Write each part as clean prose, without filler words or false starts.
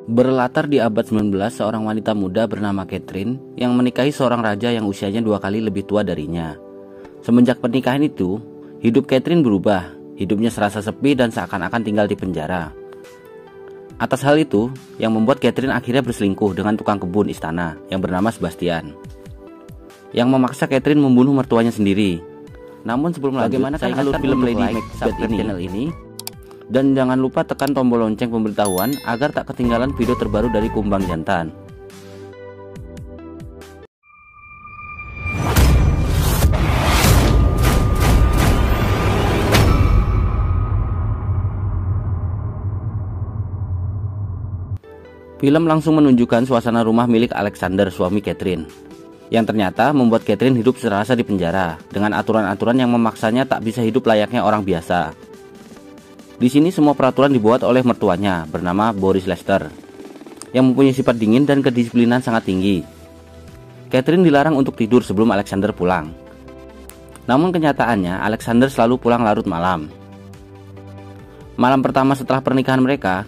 Berlatar di abad 19, seorang wanita muda bernama Catherine yang menikahi seorang raja yang usianya 2 kali lebih tua darinya. Semenjak pernikahan itu, hidup Catherine berubah. Hidupnya serasa sepi dan seakan-akan tinggal di penjara. Atas hal itu, yang membuat Catherine akhirnya berselingkuh dengan tukang kebun istana yang bernama Sebastian, yang memaksa Catherine membunuh mertuanya sendiri. Namun sebelum lanjut, Bagaimana saya alur ingatkan film untuk Lady like, Macbeth subscribe channel ini. Dan jangan lupa tekan tombol lonceng pemberitahuan agar tak ketinggalan video terbaru dari Kumbang Jantan. Film langsung menunjukkan suasana rumah milik Alexander, suami Catherine, yang ternyata membuat Catherine hidup serasa di penjara dengan aturan-aturan yang memaksanya tak bisa hidup layaknya orang biasa. Di sini semua peraturan dibuat oleh mertuanya bernama Boris Lester, yang mempunyai sifat dingin dan kedisiplinan sangat tinggi. Catherine dilarang untuk tidur sebelum Alexander pulang. Namun kenyataannya Alexander selalu pulang larut malam. Malam pertama setelah pernikahan mereka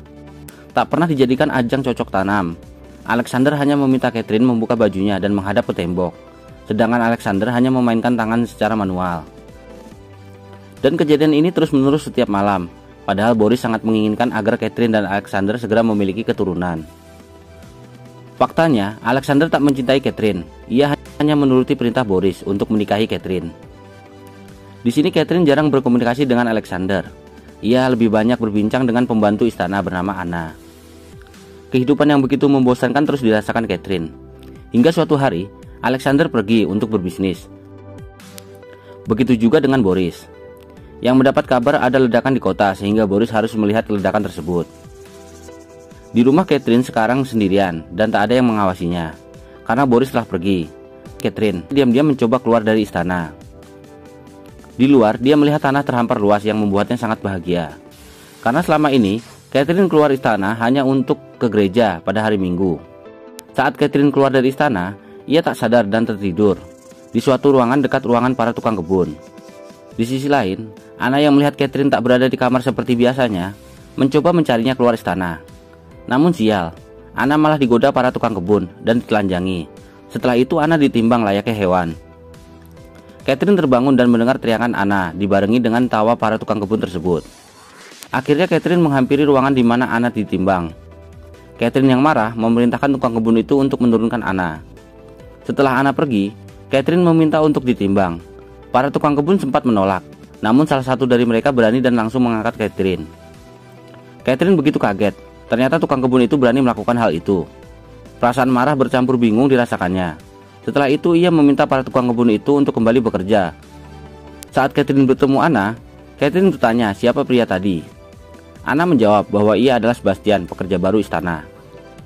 tak pernah dijadikan ajang cocok tanam. Alexander hanya meminta Catherine membuka bajunya dan menghadap ke tembok, sedangkan Alexander hanya memainkan tangan secara manual. Dan kejadian ini terus-menerus setiap malam. Padahal Boris sangat menginginkan agar Catherine dan Alexander segera memiliki keturunan. Faktanya, Alexander tak mencintai Catherine. Ia hanya menuruti perintah Boris untuk menikahi Catherine. Di sini Catherine jarang berkomunikasi dengan Alexander. Ia lebih banyak berbincang dengan pembantu istana bernama Anna. Kehidupan yang begitu membosankan terus dirasakan Catherine. Hingga suatu hari, Alexander pergi untuk berbisnis. Begitu juga dengan Boris, yang mendapat kabar ada ledakan di kota sehingga Boris harus melihat ledakan tersebut. Di rumah Catherine sekarang sendirian dan tak ada yang mengawasinya. Karena Boris telah pergi, Catherine diam-diam mencoba keluar dari istana. Di luar, dia melihat tanah terhampar luas yang membuatnya sangat bahagia. Karena selama ini, Catherine keluar istana hanya untuk ke gereja pada hari Minggu. Saat Catherine keluar dari istana, ia tak sadar dan tertidur di suatu ruangan dekat ruangan para tukang kebun. Di sisi lain, Anna yang melihat Catherine tak berada di kamar seperti biasanya, mencoba mencarinya keluar istana. Namun sial, Anna malah digoda para tukang kebun dan ditelanjangi. Setelah itu Anna ditimbang layaknya hewan. Catherine terbangun dan mendengar teriakan Anna dibarengi dengan tawa para tukang kebun tersebut. Akhirnya Catherine menghampiri ruangan di mana Anna ditimbang. Catherine yang marah memerintahkan tukang kebun itu untuk menurunkan Anna. Setelah Anna pergi, Catherine meminta untuk ditimbang. Para tukang kebun sempat menolak. Namun salah satu dari mereka berani dan langsung mengangkat Catherine. Catherine begitu kaget, ternyata tukang kebun itu berani melakukan hal itu. Perasaan marah bercampur bingung dirasakannya. Setelah itu ia meminta para tukang kebun itu untuk kembali bekerja. Saat Catherine bertemu Anna, Catherine bertanya siapa pria tadi. Anna menjawab bahwa ia adalah Sebastian, pekerja baru istana.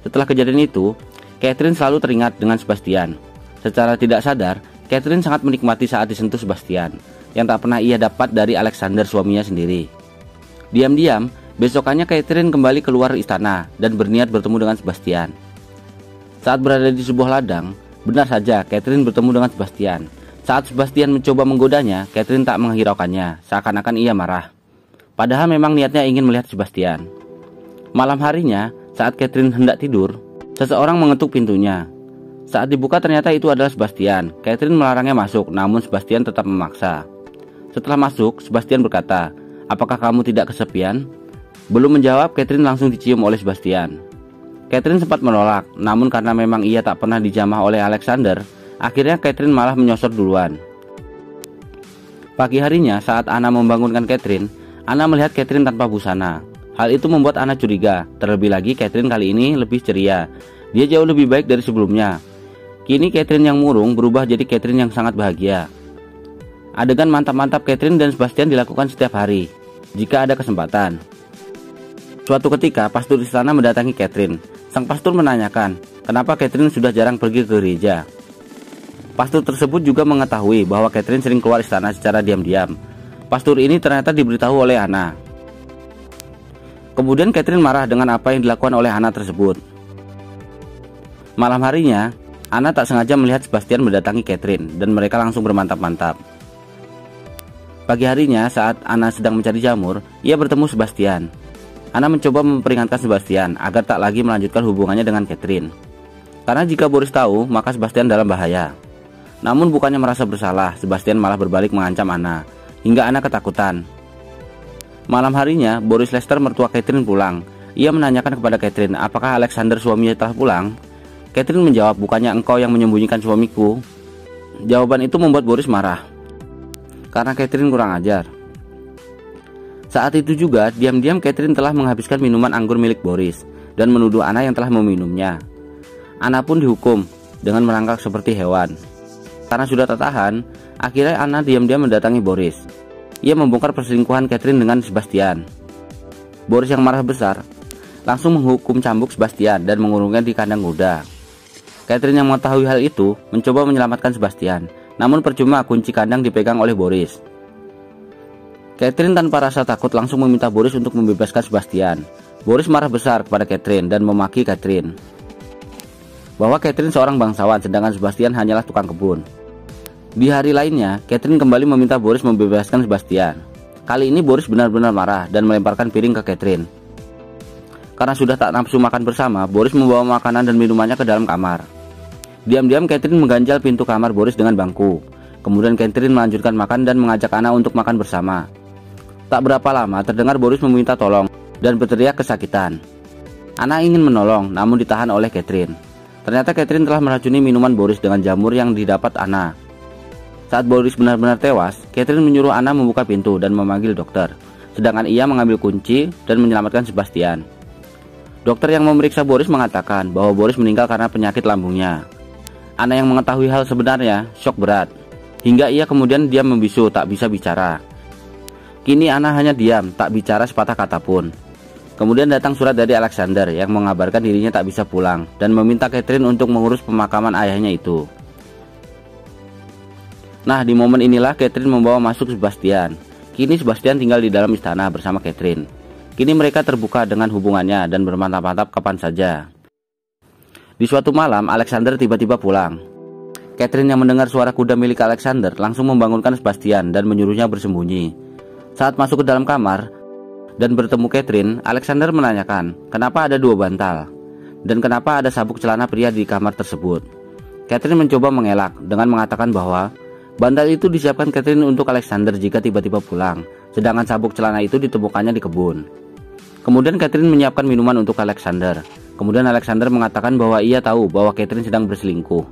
Setelah kejadian itu, Catherine selalu teringat dengan Sebastian. Secara tidak sadar, Catherine sangat menikmati saat disentuh Sebastian, yang tak pernah ia dapat dari Alexander, suaminya sendiri. Diam-diam, besokannya Catherine kembali keluar istana dan berniat bertemu dengan Sebastian. Saat berada di sebuah ladang, benar saja Catherine bertemu dengan Sebastian. Saat Sebastian mencoba menggodanya, Catherine tak menghiraukannya, seakan-akan ia marah. Padahal memang niatnya ingin melihat Sebastian. Malam harinya, saat Catherine hendak tidur, seseorang mengetuk pintunya. Saat dibuka ternyata itu adalah Sebastian. Catherine melarangnya masuk, namun Sebastian tetap memaksa. Setelah masuk, Sebastian berkata, "Apakah kamu tidak kesepian?" Belum menjawab, Catherine langsung dicium oleh Sebastian. Catherine sempat menolak, namun karena memang ia tak pernah dijamah oleh Alexander, akhirnya Catherine malah menyosor duluan. Pagi harinya, saat Anna membangunkan Catherine, Anna melihat Catherine tanpa busana. Hal itu membuat Anna curiga, terlebih lagi Catherine kali ini lebih ceria. Dia jauh lebih baik dari sebelumnya. Kini Catherine yang murung berubah jadi Catherine yang sangat bahagia. Adegan mantap-mantap Catherine dan Sebastian dilakukan setiap hari, jika ada kesempatan. Suatu ketika, pastor istana mendatangi Catherine. Sang pastor menanyakan, kenapa Catherine sudah jarang pergi ke gereja. Pastor tersebut juga mengetahui bahwa Catherine sering keluar istana secara diam-diam. Pastor ini ternyata diberitahu oleh Anna. Kemudian Catherine marah dengan apa yang dilakukan oleh Anna tersebut. Malam harinya, Anna tak sengaja melihat Sebastian mendatangi Catherine dan mereka langsung bermantap-mantap. Pagi harinya saat Anna sedang mencari jamur, ia bertemu Sebastian. Anna mencoba memperingatkan Sebastian agar tak lagi melanjutkan hubungannya dengan Catherine. Karena jika Boris tahu, maka Sebastian dalam bahaya. Namun bukannya merasa bersalah, Sebastian malah berbalik mengancam Anna, hingga Anna ketakutan. Malam harinya, Boris Lester mertua Catherine pulang. Ia menanyakan kepada Catherine, apakah Alexander suaminya telah pulang? Catherine menjawab, bukannya engkau yang menyembunyikan suamiku? Jawaban itu membuat Boris marah, karena Catherine kurang ajar. Saat itu juga, diam-diam Catherine telah menghabiskan minuman anggur milik Boris dan menuduh Anna yang telah meminumnya. Anna pun dihukum dengan merangkak seperti hewan. Karena sudah tak tahan, akhirnya Anna diam-diam mendatangi Boris. Ia membongkar perselingkuhan Catherine dengan Sebastian. Boris yang marah besar langsung menghukum cambuk Sebastian dan mengurungnya di kandang kuda. Catherine yang mengetahui hal itu mencoba menyelamatkan Sebastian, namun percuma, kunci kandang dipegang oleh Boris. Catherine tanpa rasa takut langsung meminta Boris untuk membebaskan Sebastian. Boris marah besar kepada Catherine dan memaki Catherine, bahwa Catherine seorang bangsawan sedangkan Sebastian hanyalah tukang kebun. Di hari lainnya, Catherine kembali meminta Boris membebaskan Sebastian. Kali ini Boris benar-benar marah dan melemparkan piring ke Catherine. Karena sudah tak nafsu makan bersama, Boris membawa makanan dan minumannya ke dalam kamar. Diam-diam Catherine mengganjal pintu kamar Boris dengan bangku. Kemudian Catherine melanjutkan makan dan mengajak Anna untuk makan bersama. Tak berapa lama terdengar Boris meminta tolong dan berteriak kesakitan. Anna ingin menolong, namun ditahan oleh Catherine. Ternyata Catherine telah meracuni minuman Boris dengan jamur yang didapat Anna. Saat Boris benar-benar tewas, Catherine menyuruh Anna membuka pintu dan memanggil dokter, sedangkan ia mengambil kunci dan menyelamatkan Sebastian. Dokter yang memeriksa Boris mengatakan bahwa Boris meninggal karena penyakit lambungnya. Anna yang mengetahui hal sebenarnya syok berat, hingga ia kemudian diam membisu, tak bisa bicara. Kini Anna hanya diam, tak bicara sepatah kata pun. Kemudian datang surat dari Alexander yang mengabarkan dirinya tak bisa pulang dan meminta Catherine untuk mengurus pemakaman ayahnya itu. Nah, di momen inilah Catherine membawa masuk Sebastian. Kini Sebastian tinggal di dalam istana bersama Catherine. Kini mereka terbuka dengan hubungannya dan bermantap-mantap kapan saja. Di suatu malam, Alexander tiba-tiba pulang. Catherine yang mendengar suara kuda milik Alexander langsung membangunkan Sebastian dan menyuruhnya bersembunyi. Saat masuk ke dalam kamar dan bertemu Catherine, Alexander menanyakan kenapa ada 2 bantal dan kenapa ada sabuk celana pria di kamar tersebut. Catherine mencoba mengelak dengan mengatakan bahwa bantal itu disiapkan Catherine untuk Alexander jika tiba-tiba pulang, sedangkan sabuk celana itu ditemukannya di kebun. Kemudian Catherine menyiapkan minuman untuk Alexander. Kemudian Alexander mengatakan bahwa ia tahu bahwa Catherine sedang berselingkuh.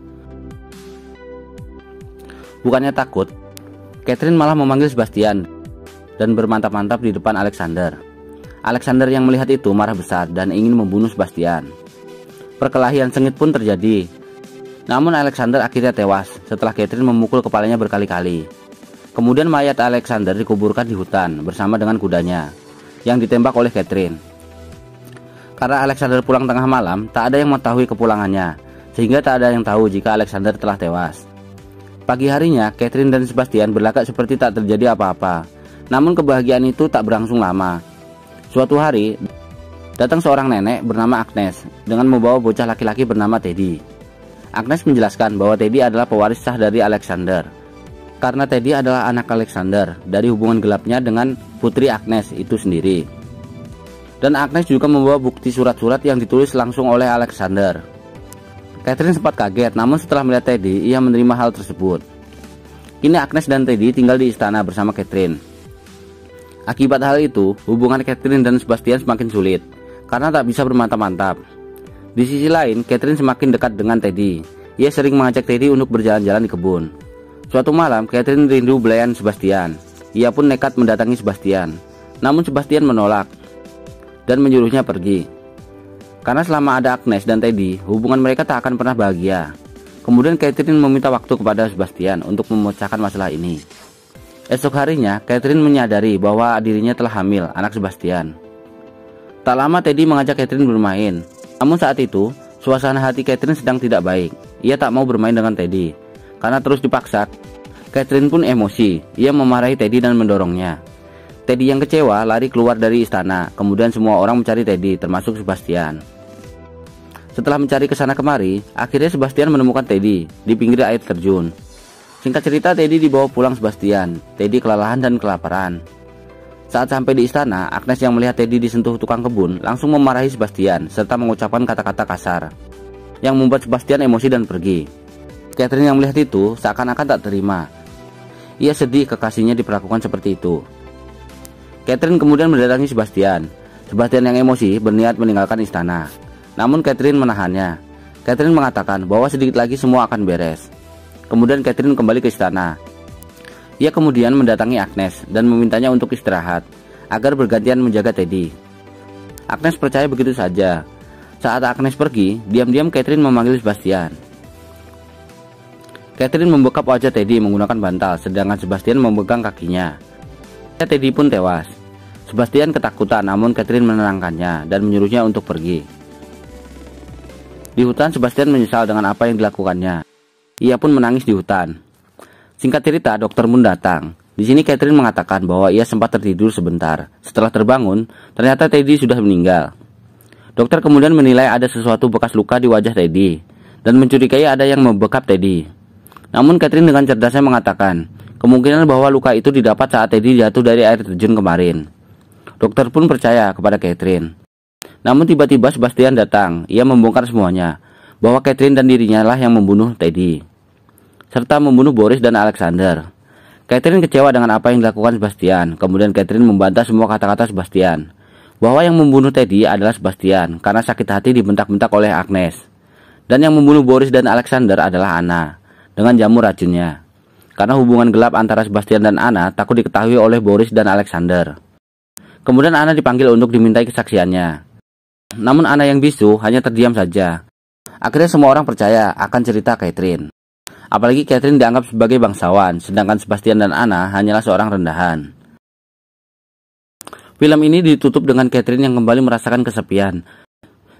Bukannya takut, Catherine malah memanggil Sebastian dan bermantap-mantap di depan Alexander. Alexander yang melihat itu marah besar dan ingin membunuh Sebastian. Perkelahian sengit pun terjadi. Namun Alexander akhirnya tewas setelah Catherine memukul kepalanya berkali-kali. Kemudian mayat Alexander dikuburkan di hutan bersama dengan kudanya yang ditembak oleh Catherine. Karena Alexander pulang tengah malam, tak ada yang mengetahui kepulangannya, sehingga tak ada yang tahu jika Alexander telah tewas. Pagi harinya, Catherine dan Sebastian berlagak seperti tak terjadi apa-apa. Namun kebahagiaan itu tak berlangsung lama. Suatu hari, datang seorang nenek bernama Agnes dengan membawa bocah laki-laki bernama Teddy. Agnes menjelaskan bahwa Teddy adalah pewaris sah dari Alexander, karena Teddy adalah anak Alexander dari hubungan gelapnya dengan putri Agnes itu sendiri. Dan Agnes juga membawa bukti surat-surat yang ditulis langsung oleh Alexander. Catherine sempat kaget, namun setelah melihat Teddy, ia menerima hal tersebut. Kini Agnes dan Teddy tinggal di istana bersama Catherine. Akibat hal itu, hubungan Catherine dan Sebastian semakin sulit, karena tak bisa bermantap-mantap. Di sisi lain, Catherine semakin dekat dengan Teddy. Ia sering mengajak Teddy untuk berjalan-jalan di kebun. Suatu malam, Catherine rindu belayan Sebastian. Ia pun nekat mendatangi Sebastian. Namun Sebastian menolak dan menyuruhnya pergi. Karena selama ada Agnes dan Teddy, hubungan mereka tak akan pernah bahagia. Kemudian Catherine meminta waktu kepada Sebastian untuk memecahkan masalah ini. Esok harinya, Catherine menyadari bahwa dirinya telah hamil anak Sebastian. Tak lama Teddy mengajak Catherine bermain. Namun saat itu, suasana hati Catherine sedang tidak baik. Ia tak mau bermain dengan Teddy. Karena terus dipaksa, Catherine pun emosi. Ia memarahi Teddy dan mendorongnya. Teddy yang kecewa lari keluar dari istana. Kemudian semua orang mencari Teddy, termasuk Sebastian. Setelah mencari kesana kemari, akhirnya Sebastian menemukan Teddy di pinggir air terjun. Singkat cerita, Teddy dibawa pulang Sebastian. Teddy kelelahan dan kelaparan. Saat sampai di istana, Agnes yang melihat Teddy disentuh tukang kebun langsung memarahi Sebastian serta mengucapkan kata-kata kasar yang membuat Sebastian emosi dan pergi. Catherine yang melihat itu seakan-akan tak terima. Ia sedih kekasihnya diperlakukan seperti itu. Catherine kemudian mendatangi Sebastian. Sebastian yang emosi berniat meninggalkan istana, namun Catherine menahannya. Catherine mengatakan bahwa sedikit lagi semua akan beres. Kemudian Catherine kembali ke istana. Ia kemudian mendatangi Agnes dan memintanya untuk istirahat agar bergantian menjaga Teddy. Agnes percaya begitu saja. Saat Agnes pergi, diam-diam Catherine memanggil Sebastian. Catherine membekap wajah Teddy menggunakan bantal, sedangkan Sebastian memegang kakinya. Teddy pun tewas. Sebastian ketakutan, namun Catherine menenangkannya dan menyuruhnya untuk pergi. Di hutan, Sebastian menyesal dengan apa yang dilakukannya. Ia pun menangis di hutan. Singkat cerita, dokter pun datang. Di sini Catherine mengatakan bahwa ia sempat tertidur sebentar. Setelah terbangun, ternyata Teddy sudah meninggal. Dokter kemudian menilai ada sesuatu bekas luka di wajah Teddy dan mencurigai ada yang membekap Teddy. Namun Catherine dengan cerdasnya mengatakan, kemungkinan bahwa luka itu didapat saat Teddy jatuh dari air terjun kemarin. Dokter pun percaya kepada Catherine. Namun tiba-tiba Sebastian datang. Ia membongkar semuanya, bahwa Catherine dan dirinya lah yang membunuh Teddy, serta membunuh Boris dan Alexander. Catherine kecewa dengan apa yang dilakukan Sebastian. Kemudian Catherine membantah semua kata-kata Sebastian, bahwa yang membunuh Teddy adalah Sebastian karena sakit hati dibentak-bentak oleh Agnes, dan yang membunuh Boris dan Alexander adalah Anna dengan jamu racunnya. Karena hubungan gelap antara Sebastian dan Anna takut diketahui oleh Boris dan Alexander. Kemudian Anna dipanggil untuk dimintai kesaksiannya. Namun Anna yang bisu hanya terdiam saja. Akhirnya semua orang percaya akan cerita Catherine. Apalagi Catherine dianggap sebagai bangsawan, sedangkan Sebastian dan Anna hanyalah seorang rendahan. Film ini ditutup dengan Catherine yang kembali merasakan kesepian,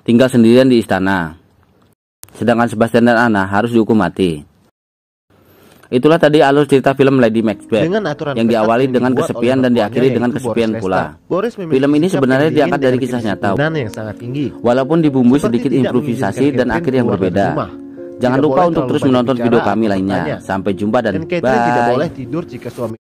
tinggal sendirian di istana. Sedangkan Sebastian dan Anna harus dihukum mati. Itulah tadi alur cerita film Lady Macbeth yang diawali dengan kesepian dan diakhiri dengan kesepian pula. Film ini sebenarnya diangkat dari kisah nyata, walaupun dibumbui sedikit improvisasi dan akhir yang berbeda. Jangan lupa untuk terus menonton video kami lainnya. Sampai jumpa dan bye.